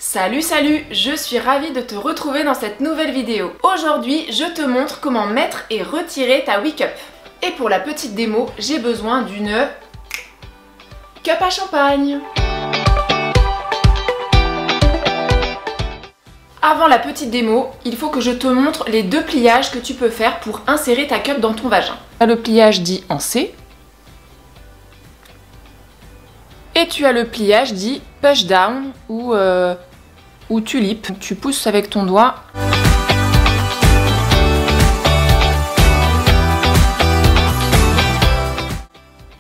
Salut, je suis ravie de te retrouver dans cette nouvelle vidéo. Aujourd'hui, je te montre comment mettre et retirer ta Wee Cup. Et pour la petite démo, j'ai besoin d'une cup à champagne. Avant la petite démo, il faut que je te montre les deux pliages que tu peux faire pour insérer ta cup dans ton vagin. Le pliage dit en C. Et tu as le pliage dit push down ou tulipe. Tu pousses avec ton doigt.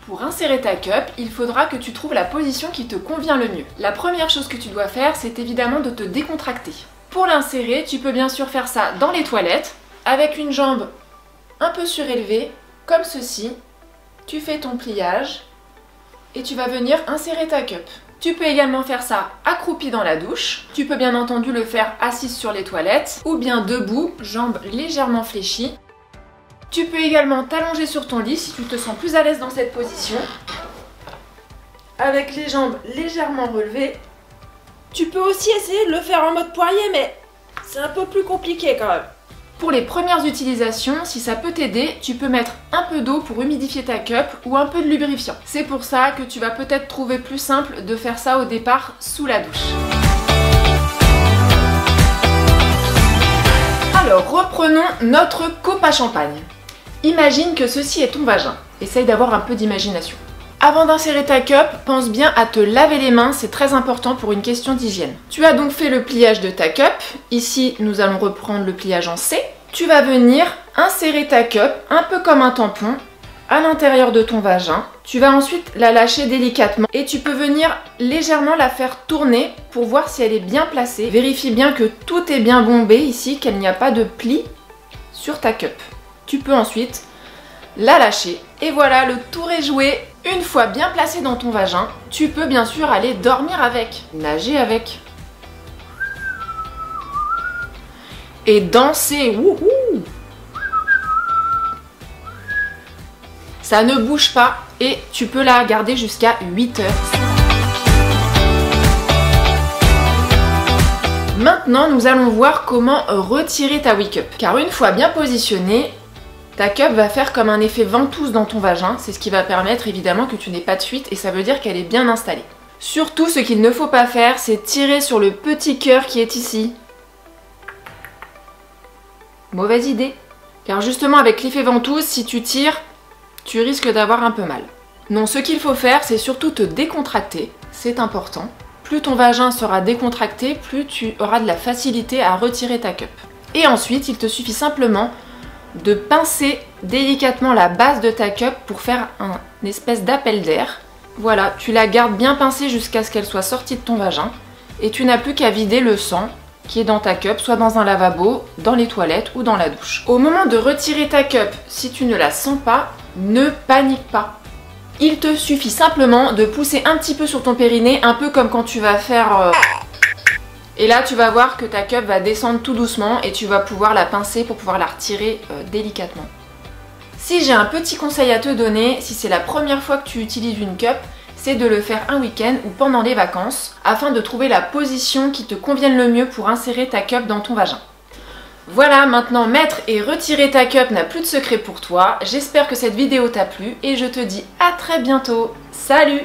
Pour insérer ta cup, il faudra que tu trouves la position qui te convient le mieux. La première chose que tu dois faire, c'est évidemment de te décontracter. Pour l'insérer, tu peux bien sûr faire ça dans les toilettes, avec une jambe un peu surélevée, comme ceci. Tu fais ton pliage et tu vas venir insérer ta cup. Tu peux également faire ça accroupi dans la douche. Tu peux bien entendu le faire assise sur les toilettes ou bien debout, jambes légèrement fléchies. Tu peux également t'allonger sur ton lit si tu te sens plus à l'aise dans cette position. Avec les jambes légèrement relevées. Tu peux aussi essayer de le faire en mode poirier, mais c'est un peu plus compliqué quand même. Pour les premières utilisations, si ça peut t'aider, tu peux mettre un peu d'eau pour humidifier ta cup ou un peu de lubrifiant. C'est pour ça que tu vas peut-être trouver plus simple de faire ça au départ sous la douche. Alors reprenons notre coupe à champagne. Imagine que ceci est ton vagin. Essaye d'avoir un peu d'imagination. Avant d'insérer ta cup, pense bien à te laver les mains, c'est très important pour une question d'hygiène. Tu as donc fait le pliage de ta cup. Ici, nous allons reprendre le pliage en C. Tu vas venir insérer ta cup, un peu comme un tampon, à l'intérieur de ton vagin. Tu vas ensuite la lâcher délicatement et tu peux venir légèrement la faire tourner pour voir si elle est bien placée. Vérifie bien que tout est bien bombé ici, qu'il n'y a pas de pli sur ta cup. Tu peux ensuite la lâcher et voilà, le tour est joué. Une fois bien placé dans ton vagin, tu peux bien sûr aller dormir avec, nager avec. Et danser, wouhou! Ça ne bouge pas et tu peux la garder jusqu'à 8 heures. Maintenant, nous allons voir comment retirer ta Wee Cup. Car une fois bien positionnée, ta cup va faire comme un effet ventouse dans ton vagin, c'est ce qui va permettre évidemment que tu n'aies pas de fuite et ça veut dire qu'elle est bien installée. Surtout, ce qu'il ne faut pas faire, c'est tirer sur le petit cœur qui est ici. Mauvaise idée. Car justement avec l'effet ventouse, si tu tires, tu risques d'avoir un peu mal. Non, ce qu'il faut faire, c'est surtout te décontracter, c'est important. Plus ton vagin sera décontracté, plus tu auras de la facilité à retirer ta cup. Et ensuite, il te suffit simplement de pincer délicatement la base de ta cup pour faire une espèce d'appel d'air. Voilà, tu la gardes bien pincée jusqu'à ce qu'elle soit sortie de ton vagin et tu n'as plus qu'à vider le sang qui est dans ta cup, soit dans un lavabo, dans les toilettes ou dans la douche. Au moment de retirer ta cup, si tu ne la sens pas, ne panique pas. Il te suffit simplement de pousser un petit peu sur ton périnée, un peu comme quand tu vas faire... Et là, tu vas voir que ta cup va descendre tout doucement et tu vas pouvoir la pincer pour pouvoir la retirer délicatement. Si j'ai un petit conseil à te donner, si c'est la première fois que tu utilises une cup, c'est de le faire un week-end ou pendant les vacances afin de trouver la position qui te convienne le mieux pour insérer ta cup dans ton vagin. Voilà, maintenant mettre et retirer ta cup n'a plus de secret pour toi. J'espère que cette vidéo t'a plu et je te dis à très bientôt. Salut!